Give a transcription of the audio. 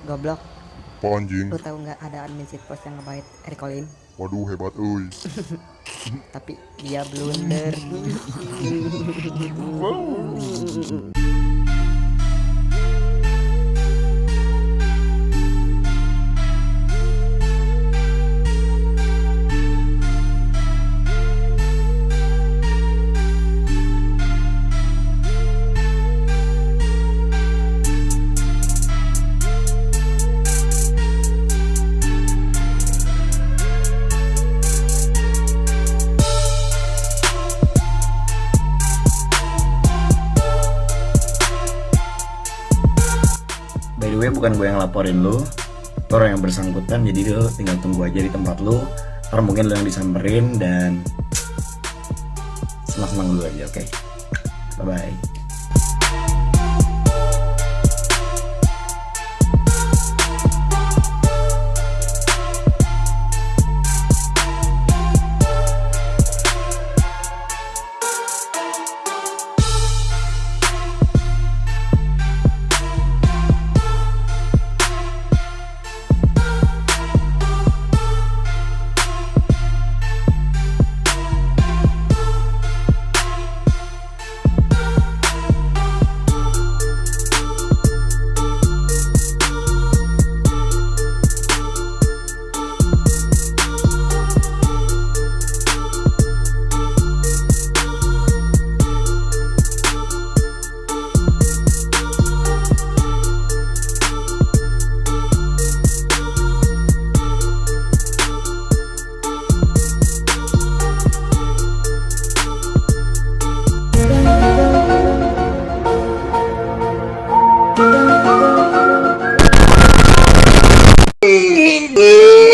Goblok, Apa anjing? lu tahu nggak ada admin post yang ngebait Eric Colin? Waduh hebat euy. Tapi dia blunder. By the way, bukan gue yang laporin lo orang yang bersangkutan, jadi lo tinggal tunggu aja di tempat lo. Ntar mungkin lo yang disamperin dan senang-senang dulu aja, oke? Bye-bye. Eh.